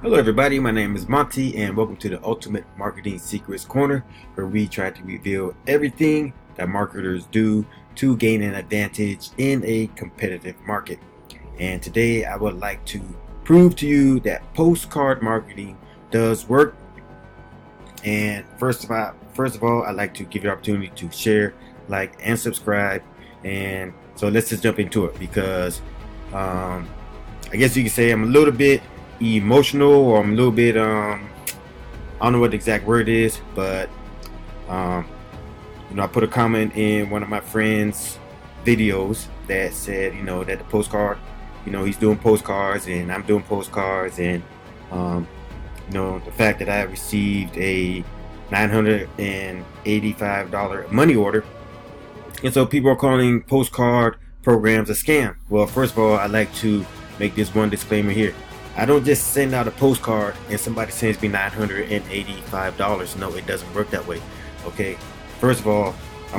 Hello everybody, my name is Monty and welcome to the Ultimate Marketing Secrets Corner, where we try to reveal everything that marketers do to gain an advantage in a competitive market. And today I would like to prove to you that postcard marketing does work. And first of all, I'd like to give you the opportunity to share, like, and subscribe. And so let's just jump into it, because I guess you could say I'm a little bit emotional, or I'm a little bit I don't know what the exact word is, but I put a comment in one of my friends' videos that said, that the postcard, he's doing postcards and I'm doing postcards, and the fact that I received a $985 money order, and so people are calling postcard programs a scam. Well, first of all, I'd like to make this one disclaimer here. I don't just send out a postcard and somebody sends me $985. No, it doesn't work that way. Okay. First of all, I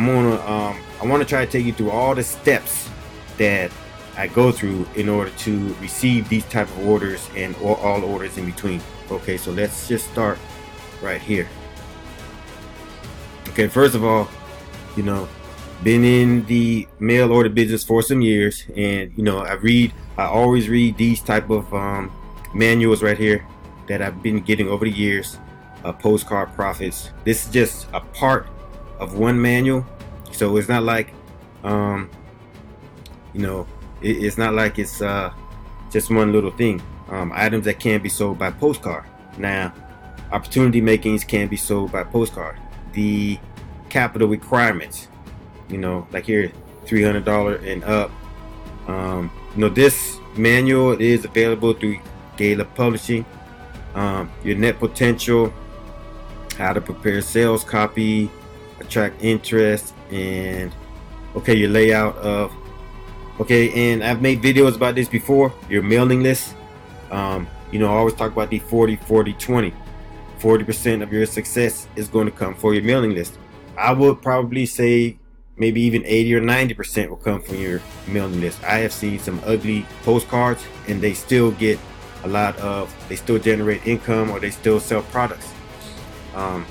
want to try to take you through all the steps that I go through in order to receive these type of orders and all orders in between. Okay, so let's just start right here. Okay, first of all, been in the mail order business for some years, and I always read these type of manuals right here that I've been getting over the years. Postcard Profits. This is just a part of one manual, so it's not like it's not like it's just one little thing. Items that can be sold by postcard. Now, opportunity makings can be sold by postcard. The capital requirements, like here, $300 and up. This manual is available through Gala Publishing. Your net potential, how to prepare sales copy, attract interest, and your layout of, and I've made videos about this before. Your mailing list. I always talk about the 40-40-20. 40% of your success is going to come for your mailing list. I would probably say maybe even 80 or 90% will come from your mailing list. I have seen some ugly postcards and they still get they still generate income, or they still sell products. And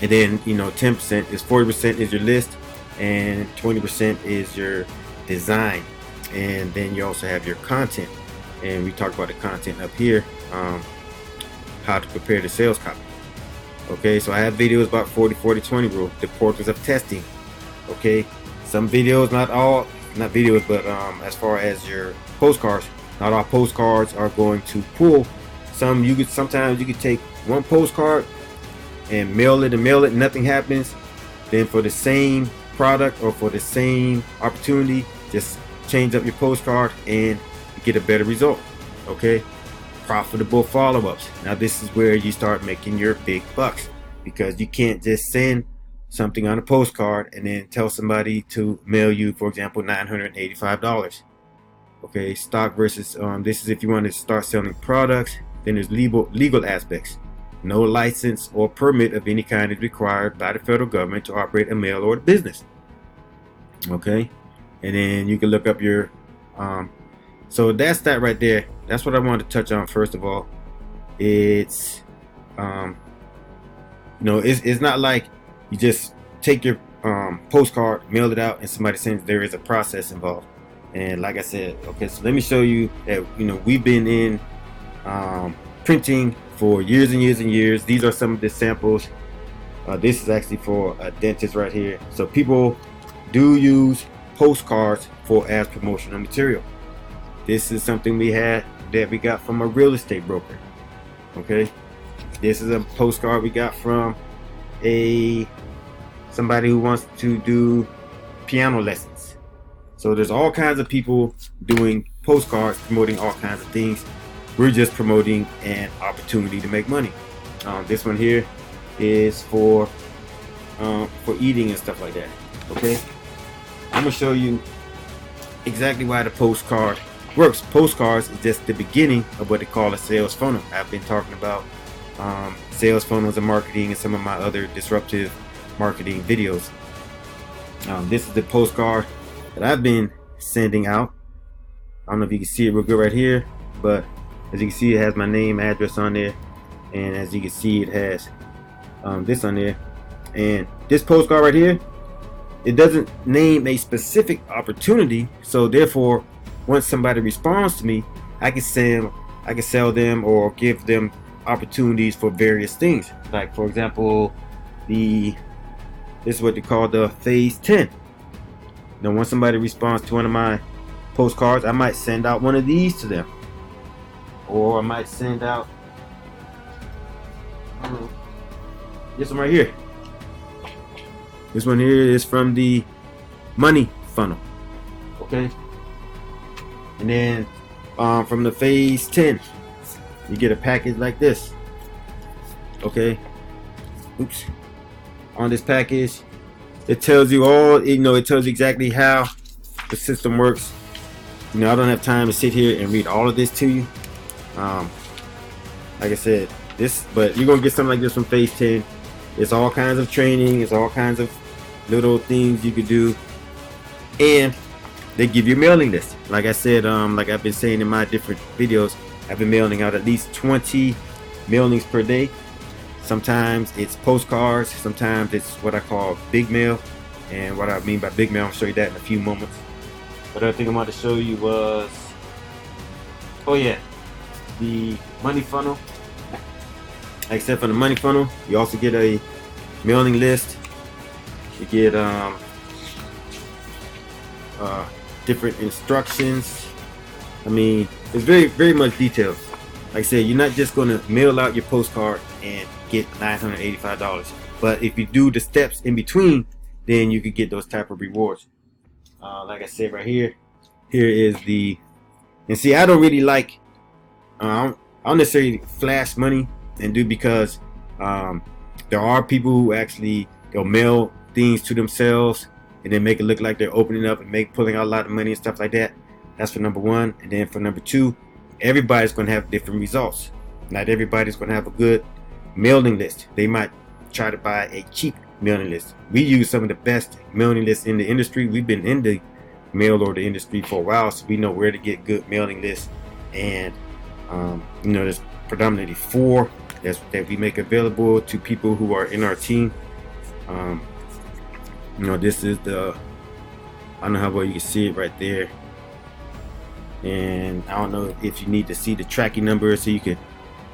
then 10% is 40% is your list, and 20% is your design. And then you also have your content, and we talked about the content up here, how to prepare the sales copy. Okay, so I have videos about 40-40-20 rule, the importance of testing. Okay, some videos, not videos, but as far as your postcards, not all postcards are going to pull. Sometimes you could take one postcard and mail it, nothing happens. Then for the same product or for the same opportunity, just change up your postcard and get a better result. Okay, profitable follow-ups. Now this is where you start making your big bucks, because you can't just send something on a postcard and then tell somebody to mail you, for example, $985. Okay, stock versus this is if you want to start selling products. Then there's legal aspects. No license or permit of any kind is required by the federal government to operate a mail order business. Okay, and then you can look up your so that's that right there. That's what I wanted to touch on. First of all, it's it's not like you just take your postcard, mail it out, and somebody sends. There is a process involved. And like I said, okay, so let me show you that we've been in printing for years and years and years. These are some of the samples. This is actually for a dentist right here. So people do use postcards as promotional material. This is something we got from a real estate broker. Okay, this is a postcard we got from somebody who wants to do piano lessons. So there's all kinds of people doing postcards, promoting all kinds of things. We're just promoting an opportunity to make money. This one here is for eating and stuff like that. Okay, I'm gonna show you exactly why the postcard works. Postcards is just the beginning of what they call a sales funnel. I've been talking about sales funnels and marketing in some of my other disruptive marketing videos. This is the postcard that I've been sending out. I don't know if you can see it real good right here, but As you can see, it has my name, address on there, and as you can see, it has this on there. And this postcard right here, it doesn't name a specific opportunity, so therefore, once somebody responds to me, I can sell them or give them opportunities for various things. Like for example, this is what they call the phase 10. Now, once somebody responds to one of my postcards, I might send out one of these to them, or I might send out this one right here. This one here is from the money funnel, okay? And then from the phase 10, you get a package like this, okay? Oops. On this package, it tells you all, it tells you exactly how the system works. I don't have time to sit here and read all of this to you. Like I said, but you're gonna get something like this from phase 10. It's all kinds of training, it's all kinds of little things you could do, and they give you a mailing list. Like I said, like I've been saying in my different videos, I've been mailing out at least 20 mailings per day. Sometimes it's postcards, sometimes it's what I call big mail. And what I mean by big mail, I'll show you that in a few moments. But the other thing I wanted to show you was, oh yeah, the money funnel. Except for the money funnel, you also get a mailing list. You get different instructions. I mean, it's very much detailed. Like I said, you're not just going to mail out your postcard and get $985. But if you do the steps in between, then you could get those type of rewards. Like I said right here, here is the, and see, I don't really like, I don't necessarily flash money and do, because there are people who actually, they'll mail things to themselves and then make it look like they're opening up and pulling out a lot of money and stuff like that. That's for number one. And then for number two, everybody's going to have different results. Not everybody's going to have a good mailing list. They might try to buy a cheap mailing list. We use some of the best mailing lists in the industry. We've been in the mail order industry for a while, so we know where to get good mailing lists. And there's predominantly 4 that we make available to people who are in our team. This is the, I don't know how well you can see it right there, and I don't know if you need to see the tracking number so you can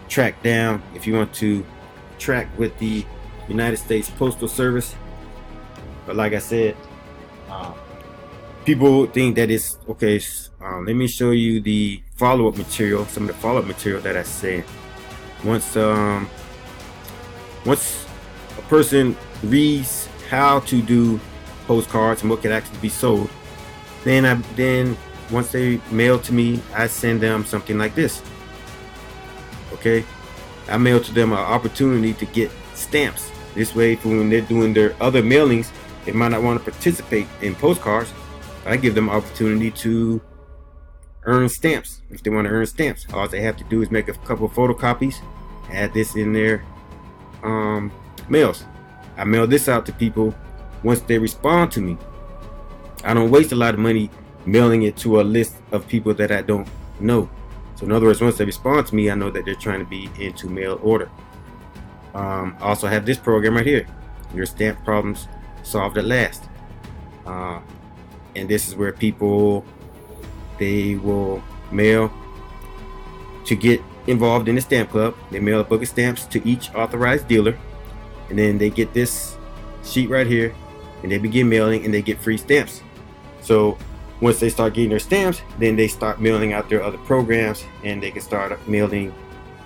track down if you want to track with the United States Postal Service. But like I said, people think that it's okay. Let me show you the follow-up material, some of the follow-up material that I said. Once a person reads how to do postcards and what can actually be sold, then once they mail to me, I send them something like this. Okay, I mail to them an opportunity to get stamps. This way, for when they're doing their other mailings, they might not want to participate in postcards, but I give them an opportunity to earn stamps. If they want to earn stamps, all they have to do is make a couple of photocopies, add this in their mails. I mail this out to people. Once they respond to me, I don't waste a lot of money mailing it to a list of people that I don't know. So in other words, once they respond to me, I know that they're trying to be into mail order. I also have this program right here, your stamp problems solved at last. And this is where people, they will mail to get involved in the stamp club. They mail a book of stamps to each authorized dealer, and then they get this sheet right here, and they begin mailing, and they get free stamps. So once they start getting their stamps, then they start mailing out their other programs, and they can start mailing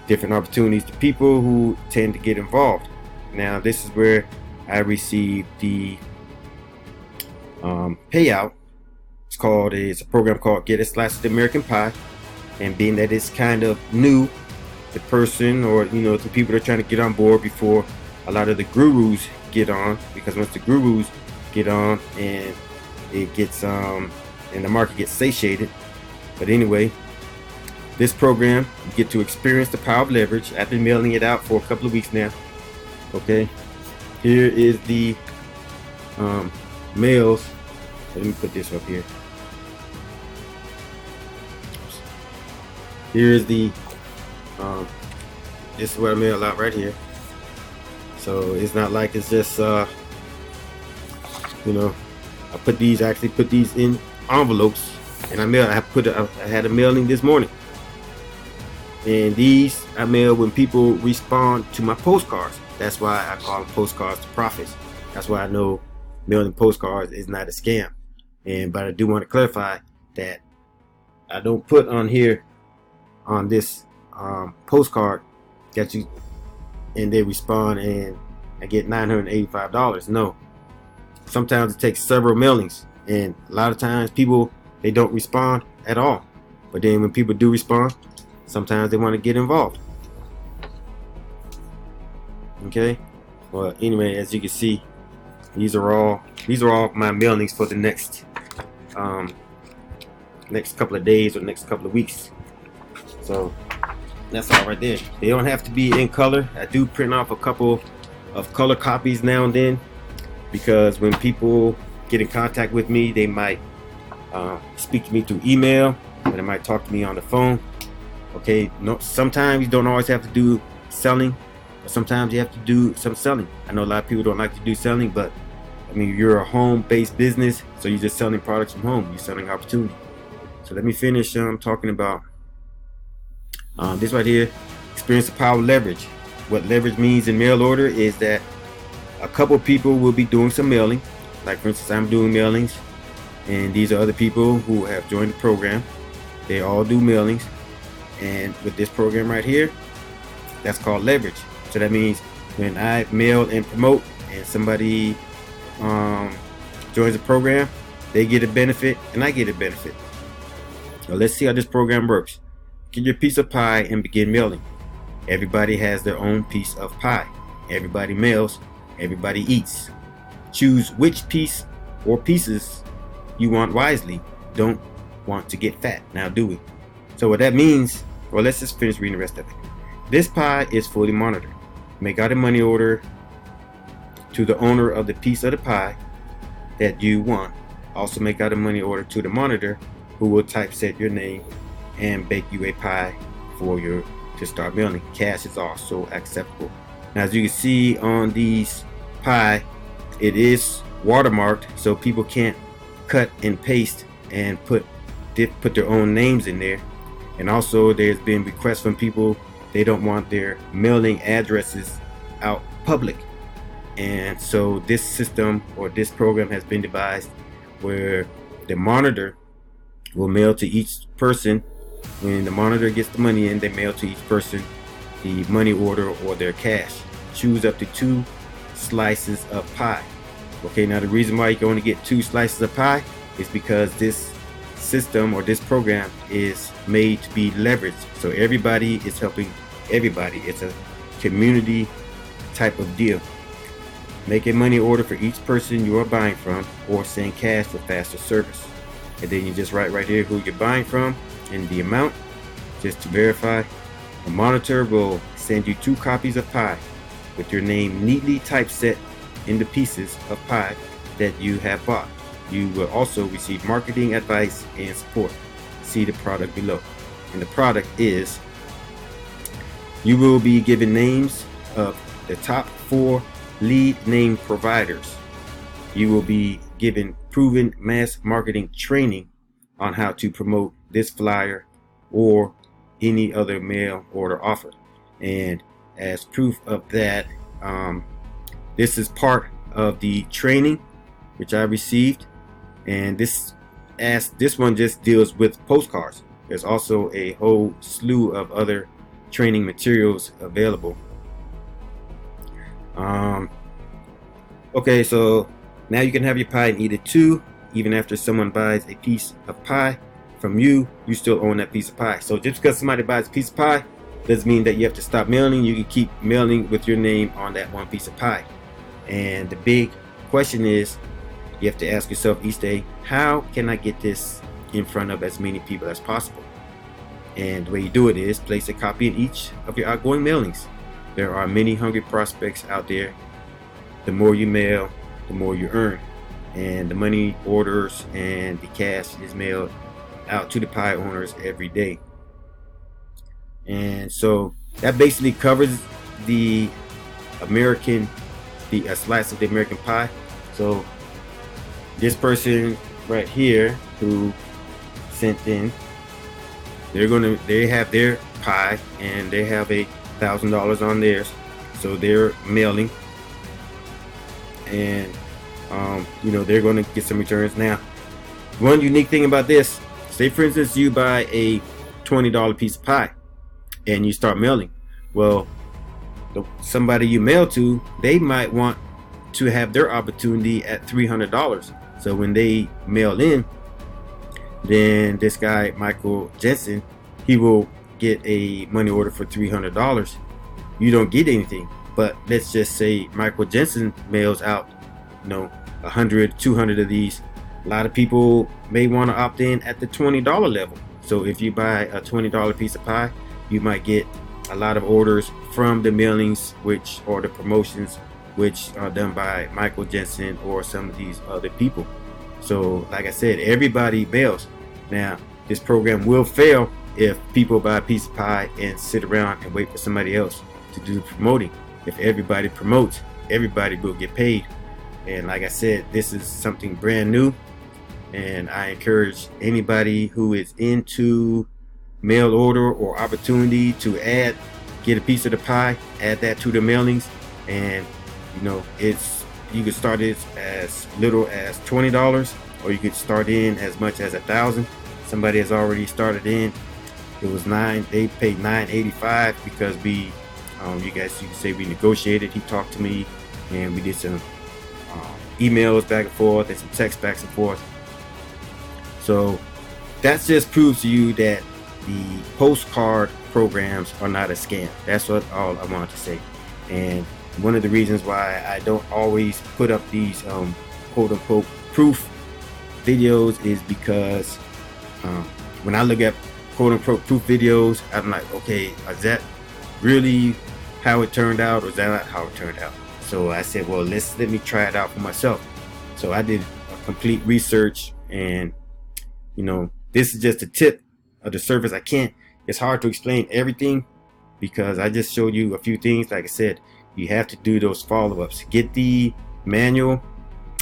different opportunities to people who tend to get involved. Now this is where I receive the payout. It's a program called Get a Slice of the American Pie, and being that it's kind of new, the person, or the people that are trying to get on board before a lot of the gurus get on, because once the gurus get on and it gets and the market gets satiated. But anyway, this program, you get to experience the power of leverage. I've been mailing it out for a couple of weeks now. Okay, here is the mails. Let me put this up here. Here is the Um, this is what I mail out right here. So it's not like it's just you know, I actually put these in envelopes, and I had a mailing this morning, and these I mail when people respond to my postcards. That's why I call them postcards to profits. That's why I know mailing postcards is not a scam. But I do want to clarify that I don't put on here on this postcard that you and they respond and I get $985. No. Sometimes it takes several mailings, and a lot of times people, they don't respond at all. But then when people do respond, sometimes they want to get involved. Okay. Well, anyway, as you can see, these are all my mailings for the next couple of days or next couple of weeks. So that's all right there. They don't have to be in color. I do print off a couple of color copies now and then, because when people get in contact with me, they might speak to me through email, or they might talk to me on the phone. Okay, no, sometimes you don't always have to do selling, but sometimes you have to do some selling. I know a lot of people don't like to do selling, but I mean, you're a home-based business, so you're just selling products from home. You're selling opportunity. So let me finish talking about this right here. Experience the power of leverage. What leverage means in mail order is that a couple people will be doing some mailing. Like for instance, I'm doing mailings, and these are other people who have joined the program. They all do mailings, and with this program right here, that's called leverage. So that means when I mail and promote and somebody joins the program, they get a benefit and I get a benefit. Now let's see how this program works. Get your piece of pie and begin mailing. Everybody has their own piece of pie. Everybody mails, everybody eats. Choose which piece or pieces you want wisely. Don't want to get fat. Now do it. So what that means, well, let's just finish reading the rest of it. This pie is fully monitored. Make out a money order to the owner of the piece of the pie that you want. Also make out a money order to the monitor, who will typeset your name and bake you a pie for to start mailing. Cash is also acceptable. Now, as you can see on these pie, it is watermarked, so people can't cut and paste and put their own names in there. And also, there's been requests from people, they don't want their mailing addresses out public. And so this system or this program has been devised where the monitor will mail to each person. When the monitor gets the money in, they mail to each person the money order or their cash. Choose up to 2 slices of pie. Okay, now the reason why you can only get 2 slices of pie is because this system or this program is made to be leveraged. So everybody is helping everybody. It's a community type of deal. Make a money order for each person you are buying from, or send cash for faster service. And then you just write right here who you're buying from and the amount, just to verify. The monitor will send you 2 copies of pie with your name neatly typeset in the pieces of pie that you have bought. You will also receive marketing advice and support. See the product below. And the product is, you will be given names of the top 4 lead name providers. You will be given proven mass marketing training on how to promote this flyer or any other mail order offer. And as proof of that, this is part of the training which I received, and this one just deals with postcards. There's also a whole slew of other training materials available. Okay, so now you can have your pie and eat it too. Even after someone buys a piece of pie from you, you still own that piece of pie. So just because somebody buys a piece of pie doesn't mean that you have to stop mailing. You can keep mailing with your name on that one piece of pie. And the big question is, you have to ask yourself each day, how can I get this in front of as many people as possible? And the way you do it is place a copy in each of your outgoing mailings. There are many hungry prospects out there. The more you mail, the more you earn. And the money orders and the cash is mailed out to the pie owners every day. And so that basically covers the slice of the American pie. So this person right here who sent in, they have their pie and they have $1,000 on theirs, so they're mailing, and they're going to get some returns. Now, one unique thing about this, say for instance you buy a $20 piece of pie and you start mailing. Well, somebody you mail to, they might want to have their opportunity at $300. So when they mail in, then this guy Michael Jensen, he will get a money order for $300. You don't get anything. But let's just say Michael Jensen mails out 100, 200 of these. A lot of people may want to opt in at the $20 level. So if you buy a $20 piece of pie, you might get a lot of orders from the mailings or the promotions which are done by Michael Jensen or some of these other people. So like I said, everybody mails. Now, this program will fail if people buy a piece of pie and sit around and wait for somebody else to do the promoting. If everybody promotes, everybody will get paid. And like I said, this is something brand new, and I encourage anybody who is into mail order or opportunity to get a piece of the pie, add that to the mailings. And you could start it as little as $20, or you could start in as much as $1,000. Somebody has already started in. It was they paid $9.85 because you can say we negotiated. He talked to me and we did some emails back and forth and some text back and forth. So that just proves to you that the postcard programs are not a scam. That's all I wanted to say. And one of the reasons why I don't always put up these quote unquote proof videos is because when I look at quote unquote proof videos, I'm like, okay, is that really how it turned out, or is that not how it turned out? So I said, well, let me try it out for myself. So I did a complete research, and this is just a tip of the surface. It's hard to explain everything because I just showed you a few things. Like I said, you have to do those follow-ups. Get the manual.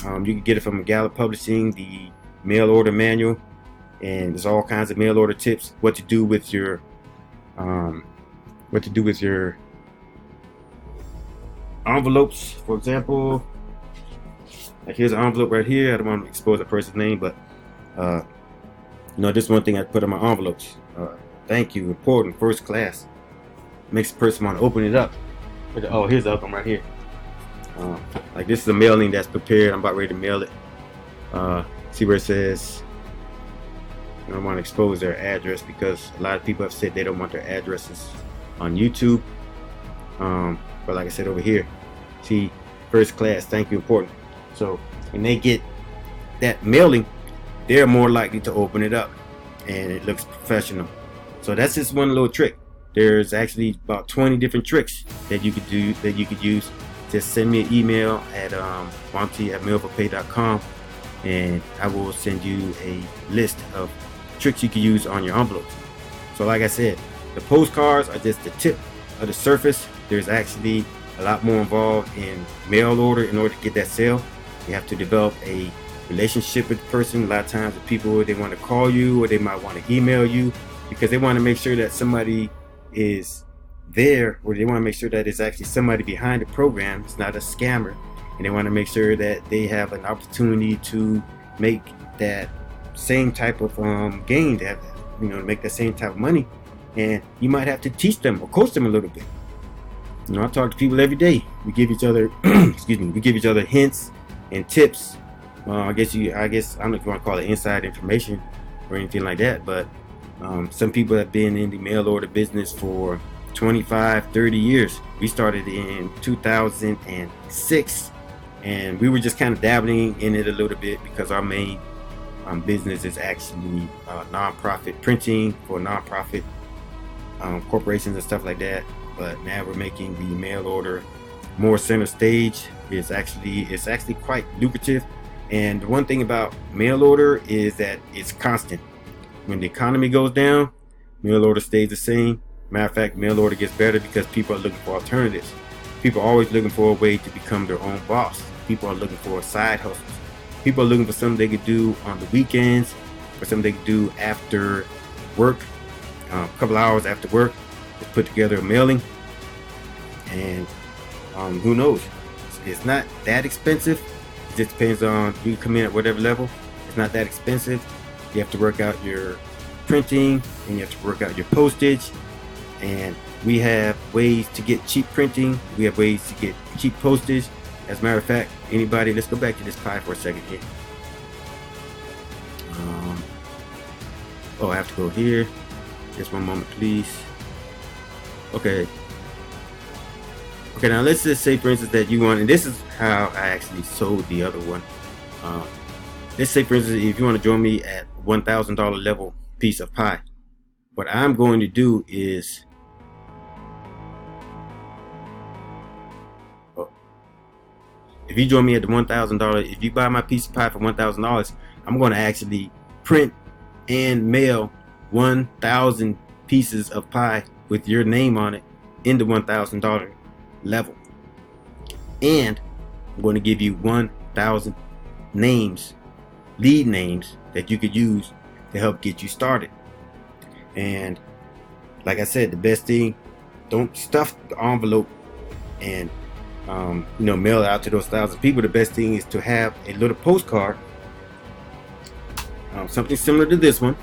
You can get it from Gala Publishing, the mail order manual, and there's all kinds of mail order tips. What to do with your envelopes, for example. Like here's an envelope right here. I don't want to expose a person's name, but this one thing I put on my envelopes. Thank you, important, first class. Makes the person want to open it up. Oh, here's the other one right here. Like this is a mailing that's prepared. I'm about ready to mail it. See where it says, I don't want to expose their address because a lot of people have said they don't want their addresses on YouTube. But like I said over here, see, first class, thank you, important. So when they get that mailing, they're more likely to open it up and it looks professional. So that's just one little trick. There's actually about 20 different tricks that you could use. Just send me an email at monty@mailforpay.com, and I will send you a list of tricks you can use on your envelopes. So like I said, the postcards are just the tip of the surface. There's actually a lot more involved in mail order. In order to get that sale, you have to develop a relationship with the person. A lot of times the people, they want to call you or they might want to email you because they want to make sure that somebody is there, or they want to make sure that it's actually somebody behind the program. It's not a scammer, and they want to make sure that they have an opportunity to make that same type of gain, to make that same type of money. And you might have to teach them or coach them a little bit. I talk to people every day. We give each other we give each other hints and tips. I guess I don't know if you want to call it inside information or anything like that, but some people have been in the mail order business for 25, 30 years. We started in 2006, and we were just kind of dabbling in it a little bit because our main business is actually nonprofit printing for nonprofit corporations and stuff like that. But now we're making the mail order more center stage. It's actually quite lucrative. And the one thing about mail order is that it's constant. When the economy goes down, mail order stays the same. Matter of fact, mail order gets better because people are looking for alternatives. People are always looking for a way to become their own boss. People are looking for side hustles. People are looking for something they could do on the weekends, or something they could do after work, a couple hours after work. Just put together a mailing, and who knows? It's not that expensive. It just depends on, you come in at whatever level. It's not that expensive. You have to work out your printing, and you have to work out your postage. And we have ways to get cheap printing. We have ways to get cheap postage. As a matter of fact, anybody, let's go back to this pie for a second here. Oh, I have to go here. Just one moment, please. Okay. Okay, now let's just say, for instance, that you want, and this is how I actually sold the other one. Let's say, for instance, if you want to join me at $1,000 level piece of pie, what I'm going to do is, if you join me at the $1,000, if you buy my piece of pie for $1,000, I'm going to actually print and mail 1,000 pieces of pie with your name on it in the $1,000 level. And I'm going to give you 1,000 names, lead names, that you could use to help get you started. And like I said, the best thing, don't stuff the envelope and mail it out to those 1,000 people. The best thing is to have a little postcard, something similar to this one,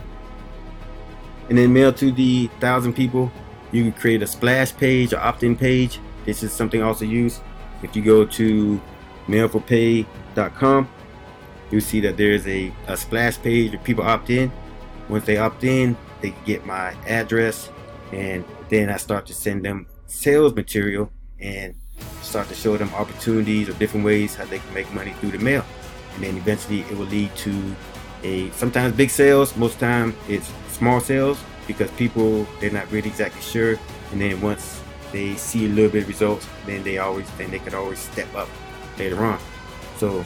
and then mail to the 1,000 people. You can create a splash page or opt-in page. This is something also used. If you go to mailforpay.com, you'll see that there's a splash page where people opt in. Once they opt in, they can get my address, and then I start to send them sales material and start to show them opportunities or different ways how they can make money through the mail. And then eventually it will lead to sometimes big sales. Most time it's small sales, because people, they're not really exactly sure, and then once they see a little bit of results, then they could always step up later on. So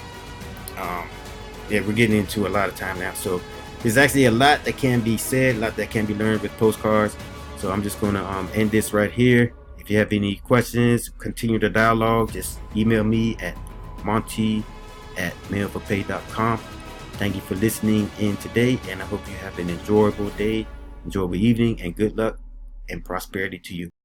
yeah, we're getting into a lot of time now, so there's actually a lot that can be said, a lot that can be learned with postcards. So I'm just going to end this right here. If you have any questions, continue the dialogue, just email me at monty@mailforpay.com. Thank you for listening in today, and I hope you have an enjoyable day, enjoyable evening, and good luck and prosperity to you.